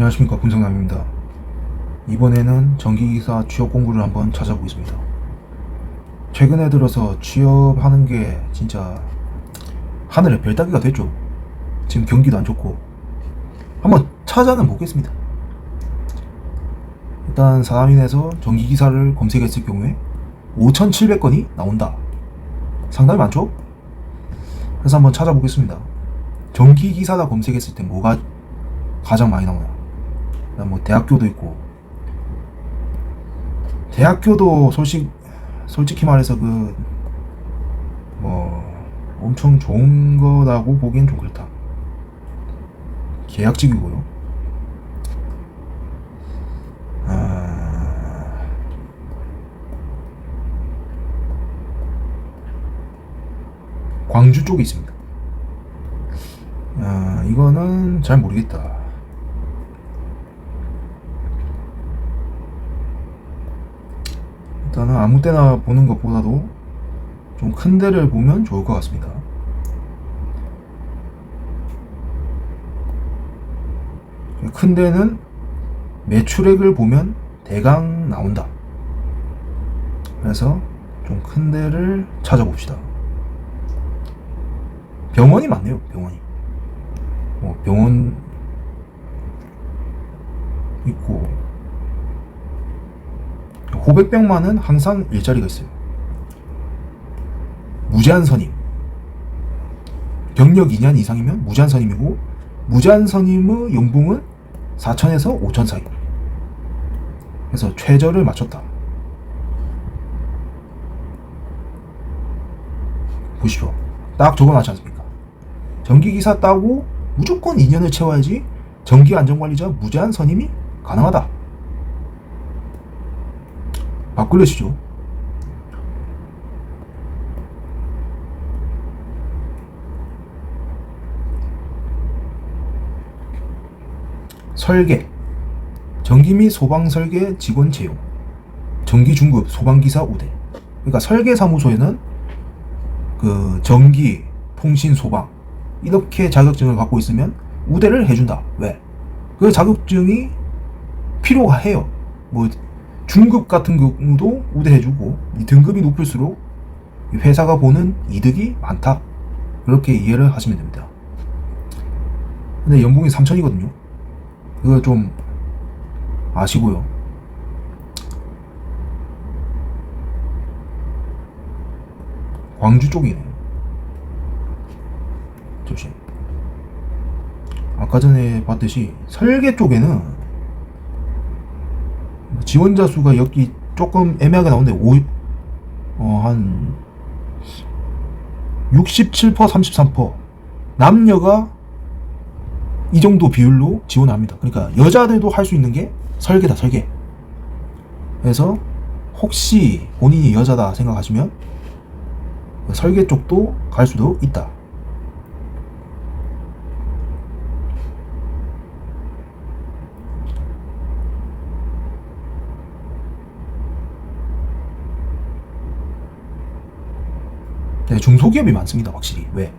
안녕하십니까, 금성남입니다. 이번에는 전기기사 취업 공부를 한번 찾아보겠습니다. 최근에 들어서 취업하는 게 진짜 하늘에 별 따기가 됐죠. 지금 경기도 안 좋고 한번 찾아는 보겠습니다. 일단 사람인에서 전기기사를 검색했을 경우에 5,700건이 나온다. 상당히 많죠? 그래서 한번 찾아보겠습니다. 전기기사다 검색했을 때 뭐가 가장 많이 나오나. 뭐 대학교도 있고, 대학교도 솔직히 말해서 엄청 좋은 거라고 보기엔 좀 그렇다. 계약직이고요. 광주 쪽에 있습니다. 이거는 잘 모르겠다. 일단은 아무 때나 보는 것보다도 좀 큰 데를 보면 좋을 것 같습니다. 큰 데는 매출액을 보면 대강 나온다. 그래서 좀 큰 데를 찾아봅시다. 병원이 많네요. 병원 있고, 호백병만은 항상 일자리가 있어요. 무제한 선임, 경력 2년 이상이면 무제한 선임이고, 무제한 선임의 연봉은 4,000에서 5,000 사이. 그래서 최저를 맞췄다. 보시죠. 딱 적어놨지 않습니까? 전기기사 따고 무조건 2년을 채워야지 전기안전관리자 무제한 선임이 가능하다. 바꾸려시죠. 설계, 전기 및 소방 설계 직원 채용, 전기 중급 소방기사 우대. 그러니까 설계 사무소에는 전기, 통신, 소방 이렇게 자격증을 갖고 있으면 우대를 해준다. 왜? 그 자격증이 필요가 해요. 뭐 중급 같은 경우도 우대해주고, 이 등급이 높을수록 회사가 보는 이득이 많다. 그렇게 이해를 하시면 됩니다. 근데 연봉이 3,000이거든요. 그거 좀 아시고요. 광주 쪽이네요. 조심. 아까 전에 봤듯이 설계 쪽에는 지원자 수가 여기 조금 애매하게 나오는데 한 67%, 33% 남녀가 이 정도 비율로 지원합니다. 그러니까 여자들도 할 수 있는 게 설계다, 설계. 그래서 혹시 본인이 여자다 생각하시면 설계 쪽도 갈 수도 있다. 네, 중소기업이 많습니다. 확실히. 왜?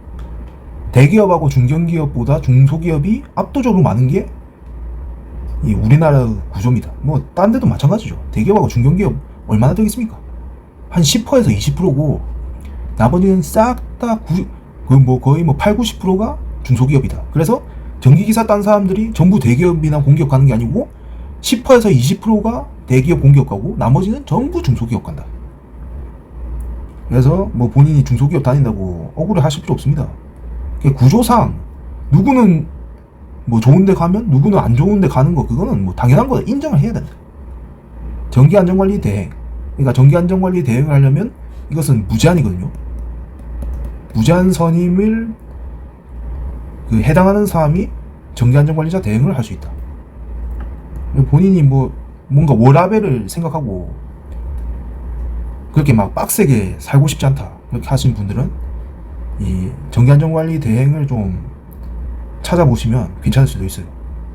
대기업하고 중견기업보다 중소기업이 압도적으로 많은 게 이 우리나라 구조입니다. 뭐 딴 데도 마찬가지죠. 대기업하고 중견기업 얼마나 되겠습니까? 한 10%에서 20%고 나머지는 싹 다 거의 8, 90%가 중소기업이다. 그래서 전기기사 딴 사람들이 전부 대기업이나 공기업 가는 게 아니고 10%에서 20%가 대기업 공기업 가고 나머지는 전부 중소기업 간다. 그래서 뭐 본인이 중소기업 다닌다고 억울해 하실 필요 없습니다. 구조상 누구는 뭐 좋은 데 가면 누구는 안 좋은 데 가는 거, 그거는 뭐 당연한 거다. 인정을 해야 된다. 전기안전관리 대행, 그러니까 전기안전관리 대행을 하려면 이것은 무제한이거든요. 무제한 선임을 해당하는 사람이 전기안전관리자 대행을 할 수 있다. 본인이 뭔가 워라밸을 생각하고 그렇게 막 빡세게 살고 싶지 않다, 그렇게 하신 분들은 이 전기안전관리 대행을 좀 찾아보시면 괜찮을 수도 있어요.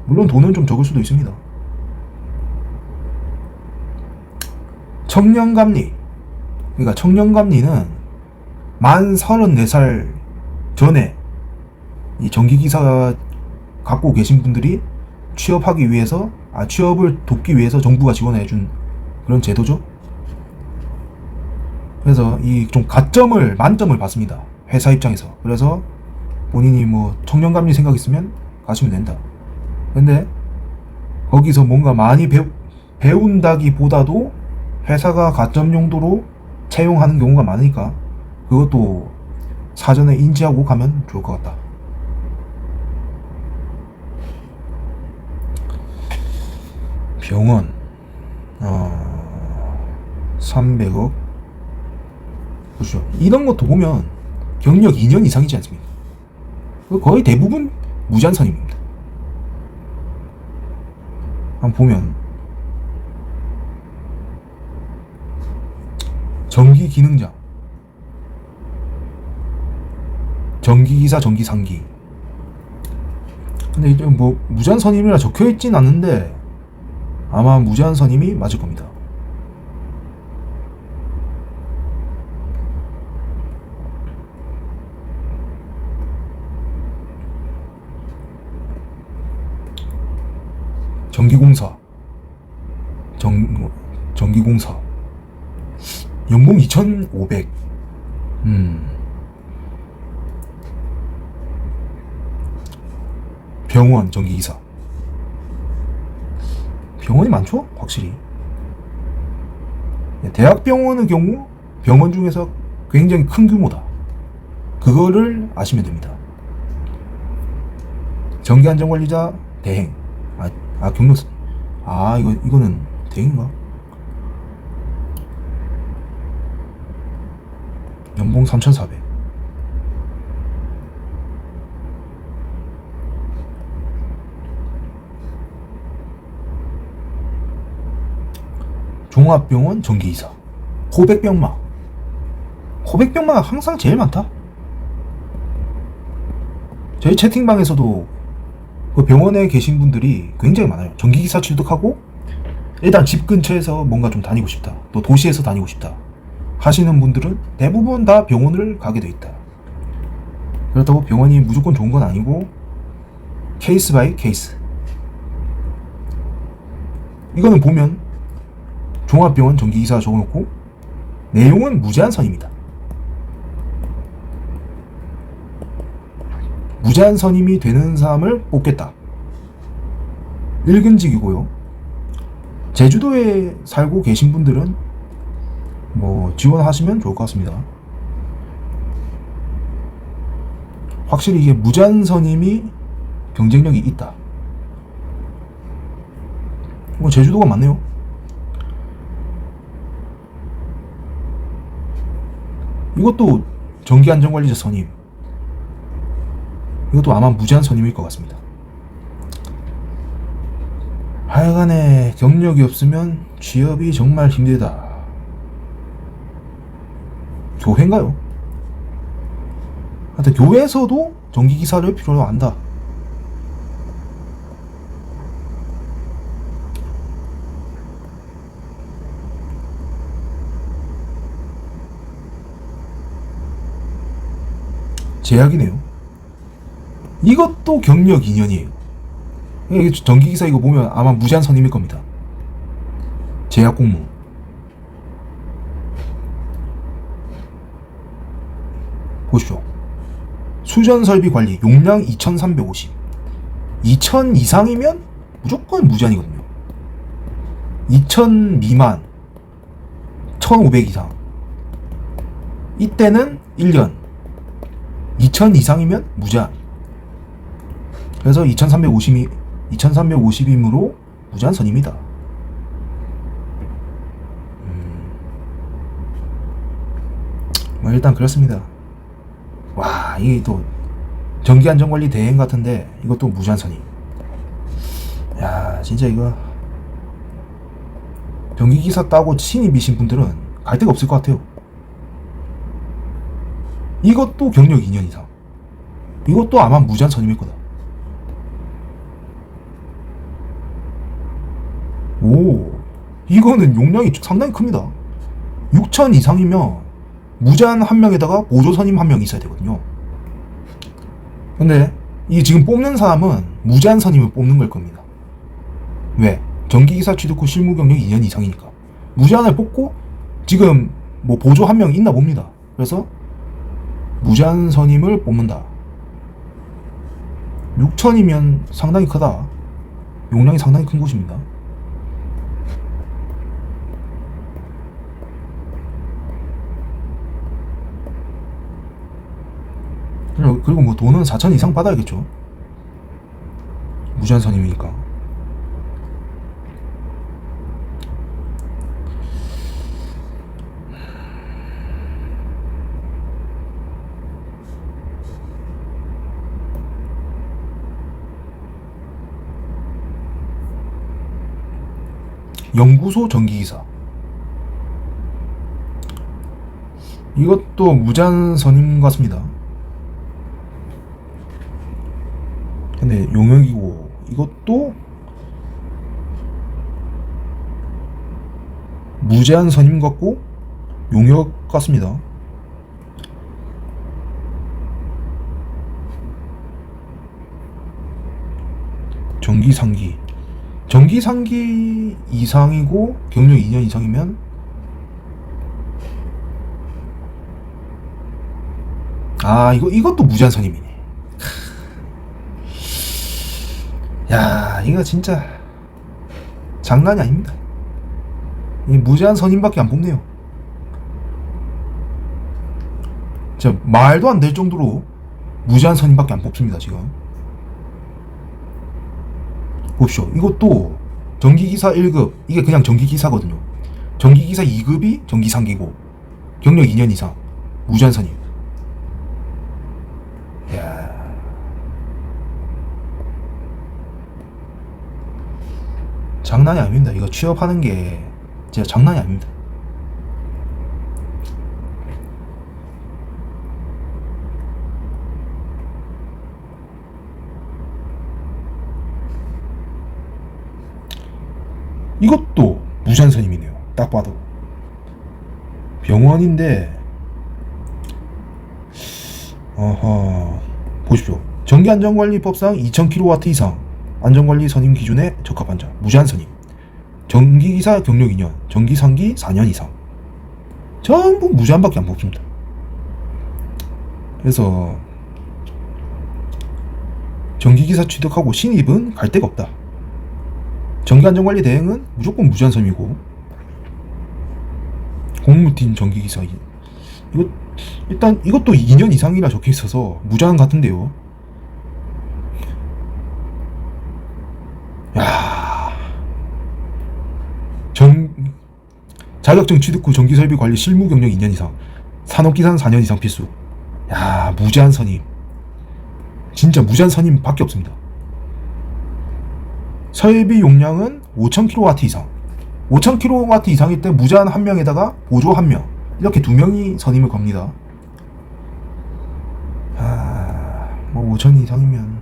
물론 돈은 좀 적을 수도 있습니다. 청년감리, 그러니까 청년감리는 만 34살 전에 이 전기기사 갖고 계신 분들이 취업하기 위해서 취업을 돕기 위해서 정부가 지원해준 그런 제도죠. 그래서 이 좀 가점을 만점을 받습니다. 회사 입장에서. 그래서 본인이 뭐 청년감리 생각 있으면 가시면 된다. 근데 거기서 뭔가 많이 배운다기보다도 회사가 가점 용도로 채용하는 경우가 많으니까 그것도 사전에 인지하고 가면 좋을 것 같다. 병원 300억 보시죠. 이런 것도 보면 경력 2년 이상이지 않습니까? 거의 대부분 무제한선임입니다. 한번 보면 전기기능자, 전기기사, 전기상기. 근데 이제 뭐 무제한선임이라 적혀있진 않는데 아마 무제한선임이 맞을 겁니다. 전기공사, 전기공사 연봉 2,500. 병원 전기기사. 병원이 많죠? 확실히. 대학병원의 경우 병원 중에서 굉장히 큰 규모다. 그거를 아시면 됩니다. 전기안전관리자 대행. 경력. 이거는 대행인가? 연봉 3,400. 종합병원 전기이사. 호백병마. 호백병마가 항상 제일 많다. 저희 채팅방에서도 그 병원에 계신 분들이 굉장히 많아요. 전기기사 취득하고 일단 집 근처에서 뭔가 좀 다니고 싶다, 또 도시에서 다니고 싶다 하시는 분들은 대부분 다 병원을 가게 돼 있다. 그렇다고 병원이 무조건 좋은 건 아니고 케이스 바이 케이스. 이거는 보면 종합병원 전기기사 적어놓고 내용은 무제한선임이다. 무제한선임이 되는 사람을 뽑겠다. 일근직이고요. 제주도에 살고 계신 분들은 뭐 지원하시면 좋을 것 같습니다. 확실히 이게 무제한선임이 경쟁력이 있다. 뭐 제주도가 많네요. 이것도 전기안전관리자 선임. 이것도 아마 무제한 선임일 것 같습니다. 하여간에 경력이 없으면 취업이 정말 힘들다. 교회인가요? 하여튼 교회에서도 전기기사를 필요로 한다. 제약이네요. 이것도 경력 2년이에요. 전기기사 이거 보면 아마 무제한 선임일 겁니다. 제약 공무. 보십시오. 수전 설비 관리 용량 2,350. 2,000 이상이면 무조건 무제한이거든요. 2,000 미만, 1,500 이상. 이때는 1년. 2,000 이상이면 무제한. 그래서 2,350이므로 무제한 선임이다. 뭐 일단 그렇습니다. 와, 이게 또 전기안전관리 대행 같은데 이것도 무제한 선임. 야, 진짜 이거 전기기사 따고 신입이신 분들은 갈 데가 없을 것 같아요. 이것도 경력 2년 이상. 이것도 아마 무제한 선임일 거다. 오, 이거는 용량이 상당히 큽니다. 6,000 이상이면 무제한 한 명에다가 보조 선임 한 명 있어야 되거든요. 근데 이 지금 뽑는 사람은 무제한 선임을 뽑는 걸 겁니다. 왜? 전기기사 취득 후 실무 경력 2년 이상이니까. 무제한을 뽑고 지금 뭐 보조 한 명 있나 봅니다. 그래서 무제한 선임을 뽑는다. 6천이면 상당히 크다. 용량이 상당히 큰 곳입니다. 그리고 뭐 돈은 4천 이상 받아야겠죠. 무제한 선임이니까. 연구소 전기기사. 이것도 무제한 선임 같습니다. 근데 용역이고 이것도 무제한 선임 같고 용역 같습니다. 전기 3기. 전기 3기 이상이고 경력 2년 이상이면 이것도 무제한 선임이네. 야, 이거 진짜 장난이 아닙니다. 이 무제한 선임밖에 안 뽑네요. 진짜 말도 안 될 정도로 무제한 선임밖에 안 뽑습니다. 지금 봅시오. 이것도 전기기사 1급, 이게 그냥 전기기사거든요. 전기기사 2급이 전기 3기고 경력 2년 이상 무제한 선임. 야, 장난이 아닙니다. 이거 취업하는 게 진짜 장난이 아닙니다. 이것도 무제한 선임이네요. 딱 봐도 병원인데, 보십시오. 전기안전관리법상 2000kW 이상 안전관리 선임 기준에 적합한 자 무제한 선임. 전기기사 경력 2년, 전기 3기 4년 이상. 전부 무제한밖에 안 뽑습니다. 그래서 전기기사 취득하고 신입은 갈 데가 없다. 전기안전관리 대행은 무조건 무제한 선임이고, 공무팀 전기기사 일단 이것도 2년 이상이라 적혀 있어서 무제한 같은데요. 야, 자격증 취득 후 전기설비 관리 실무 경력 2년 이상, 산업기사는 4년 이상 필수. 야, 무제한 선임. 진짜 무제한 선임 밖에 없습니다. 설비 용량은 5000kW 이상. 5000kW 이상일 때 무제한 한 명에다가 보조 한 명, 이렇게 두 명이 선임을 겁니다. 뭐 5000 이상이면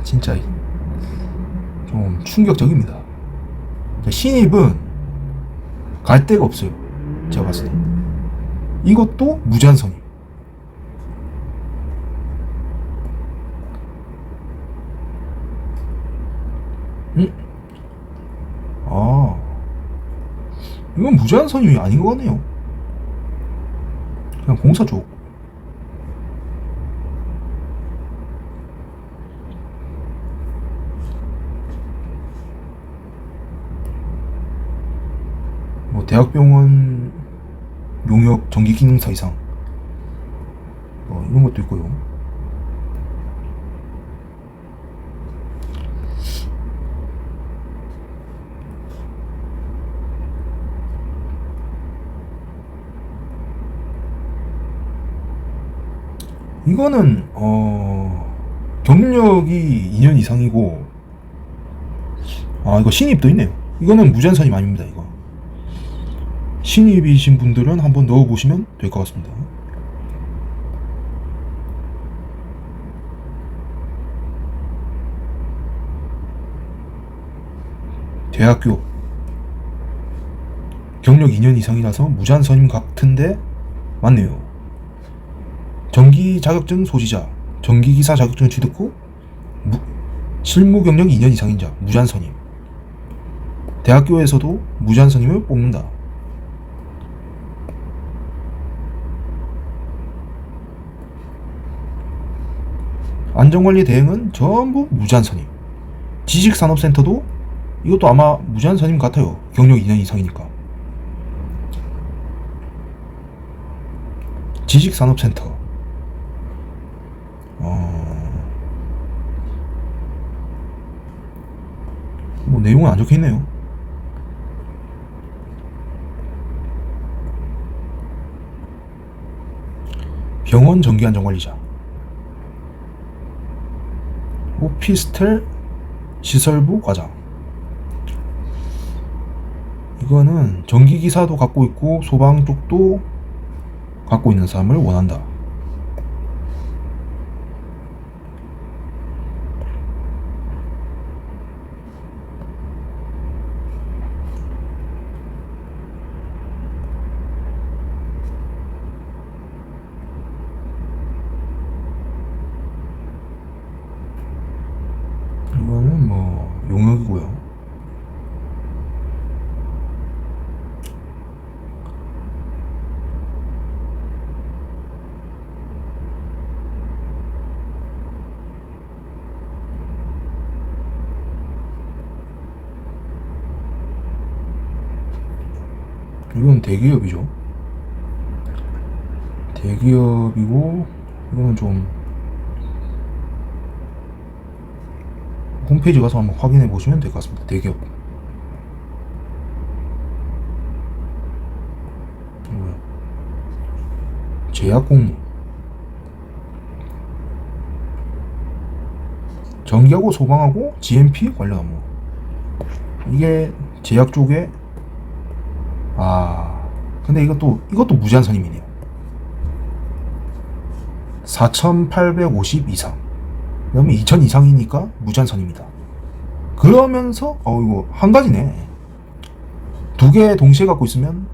진짜 좀 충격적입니다. 신입은 갈 데가 없어요. 제가 봤을 때. 이것도 무제한 선임. 이건 무제한 선임이 아닌 것 같네요. 그냥 공사 쪽. 뭐 대학병원 용역 전기기능사 이상, 이런 것도 있고요. 이거는 경력이 2년 이상이고, 이거 신입도 있네요. 이거는 무제한 선임 아닙니다. 이거 신입이신 분들은 한번 넣어보시면 될 것 같습니다. 대학교 경력 2년 이상이라서 무제한 선임 같은데 맞네요. 전기 자격증 소지자 전기기사 자격증을 취득 후 실무 경력 2년 이상인 자, 무제한 선임. 대학교에서도 무제한 선임을 뽑는다. 안전관리 대행은 전부 무제한 선임. 지식산업센터도 이것도 아마 무제한 선임 같아요. 경력 2년 이상이니까. 지식산업센터. 뭐 내용은 안 적혀있네요. 병원 전기안전관리자. 오피스텔 시설부 과장. 이거는 전기기사도 갖고 있고 소방 쪽도 갖고 있는 사람을 원한다. 이거는 뭐 용역이고요. 이건 대기업이죠. 대기업이고 이거는 좀 홈페이지 가서 한번 확인해 보시면 될 것 같습니다. 대기업. 제약 공무. 전기하고 소방하고 GMP 관련 업무. 이게 제약 쪽에 근데 이것도 무제한 선임이네요. 4,850 이상. 그러면 2,000 이상이니까 무제한 선임이다. 그러면서 이거 한 가지네. 두 개 동시에 갖고 있으면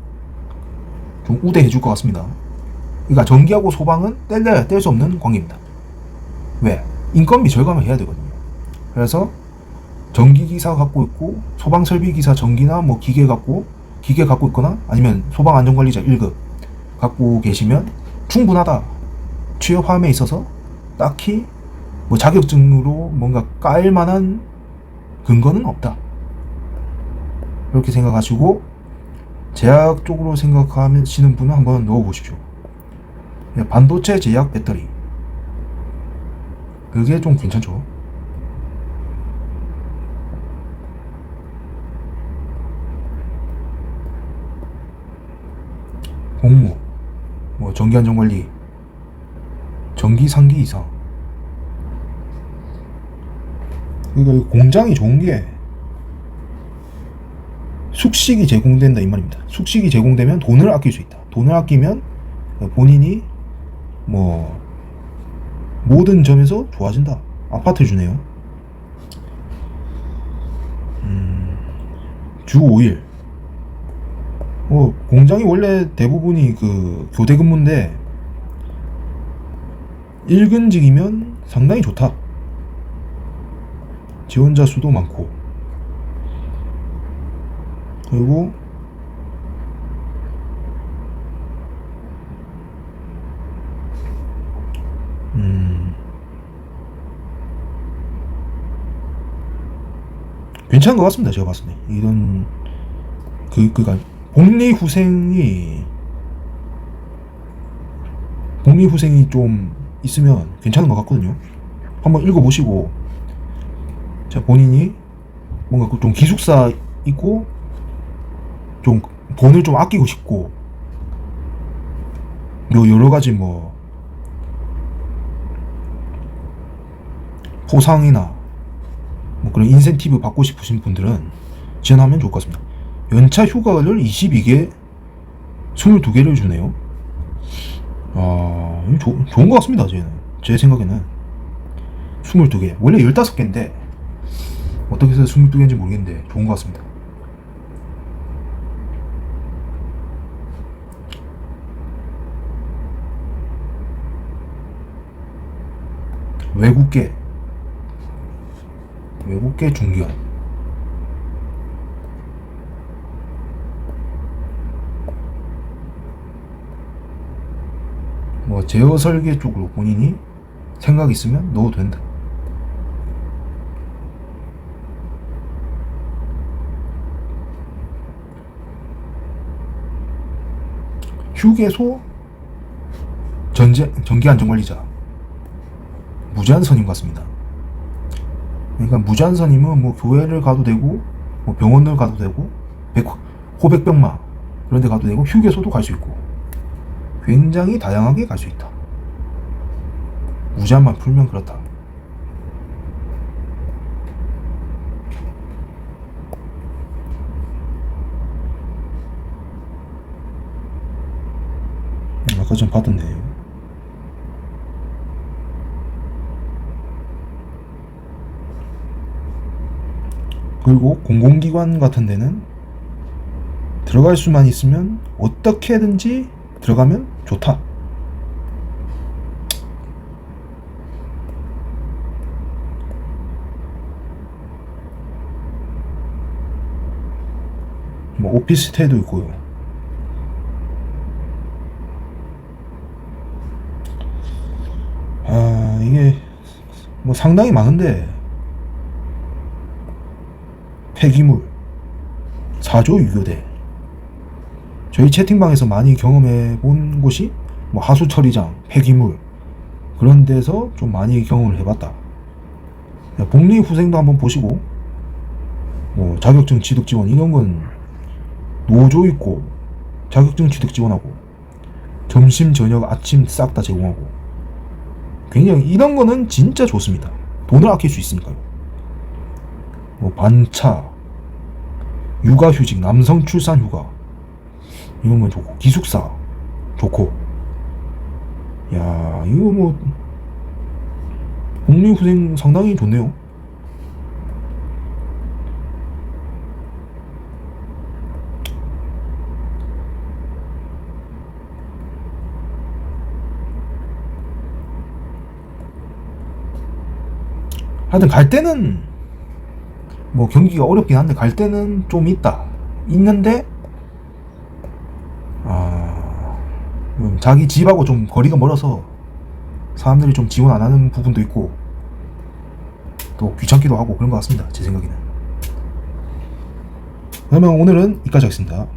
좀 우대해 줄 것 같습니다. 그러니까 전기하고 소방은 뗄 수 없는 관계입니다. 왜? 인건비 절감을 해야 되거든요. 그래서 전기기사 갖고 있고 소방설비기사 전기나 뭐 기계 갖고 있거나 아니면 소방안전관리자 1급 갖고 계시면 충분하다. 취업함에 있어서 딱히 뭐 자격증으로 뭔가 까일 만한 근거는 없다. 그렇게 생각하시고 제약 쪽으로 생각하시는 분은 한번 넣어보십시오. 반도체 제약 배터리. 그게 좀 괜찮죠. 공무, 뭐 전기안전관리, 전기 3기 이상. 그러니까 공장이 좋은 게 숙식이 제공된다 이 말입니다. 숙식이 제공되면 돈을 아낄 수 있다. 돈을 아끼면 본인이 뭐 모든 점에서 좋아진다. 아파트 주네요. 주 5일. 공장이 원래 대부분이 그 교대 근무인데 일근직이면 상당히 좋다. 지원자 수도 많고. 그리고 괜찮은 것 같습니다. 제가 봤을 때 이런 그니까 복리후생이 좀 있으면 괜찮은 것 같거든요. 한번 읽어보시고 본인이 뭔가 좀 기숙사 있고 좀 돈을 좀 아끼고 싶고 여러 가지 뭐 포상이나 뭐 그런 인센티브 받고 싶으신 분들은 지원하면 좋을 것 같습니다. 연차 휴가를 22개, 22개를 주네요. 좋은 것 같습니다. 제 생각에는 22개. 원래 15개인데 어떻게 해서 22개인지 모르겠는데 좋은 것 같습니다. 외국계 중견. 뭐 제어 설계 쪽으로 본인이 생각 있으면 넣어도 된다. 휴게소 전기 안전관리자 무제한 선임 같습니다. 그러니까 무제한 선임은 뭐 교회를 가도 되고, 뭐 병원을 가도 되고, 호백병마 그런 데 가도 되고, 휴게소도 갈 수 있고, 굉장히 다양하게 갈 수 있다. 무제한만 풀면 그렇다. 아까 전 봤던 내용. 그리고 공공기관 같은 데는 들어갈 수만 있으면 어떻게든지 들어가면 좋다. 뭐 오피스텔도 있고요. 이게 뭐 상당히 많은데, 폐기물, 사조 유교대. 저희 채팅방에서 많이 경험해 본 곳이 뭐 하수 처리장, 폐기물 그런 데서 좀 많이 경험을 해봤다. 복리후생도 한번 보시고, 뭐 자격증 취득 지원 이런 건 노조 있고 자격증 취득 지원하고 점심 저녁 아침 싹 다 제공하고, 굉장히 이런 거는 진짜 좋습니다. 돈을 아낄 수 있으니까요. 뭐 반차, 육아휴직, 남성 출산휴가 이런 건 좋고, 기숙사 좋고. 야, 이거 뭐 복리후생 상당히 좋네요. 하여튼 갈 때는 뭐 경기가 어렵긴 한데 갈 때는 좀 있는데 자기 집하고 좀 거리가 멀어서 사람들이 좀 지원 안 하는 부분도 있고, 또 귀찮기도 하고 그런 것 같습니다. 제 생각에는. 그러면 오늘은 여기까지 하겠습니다.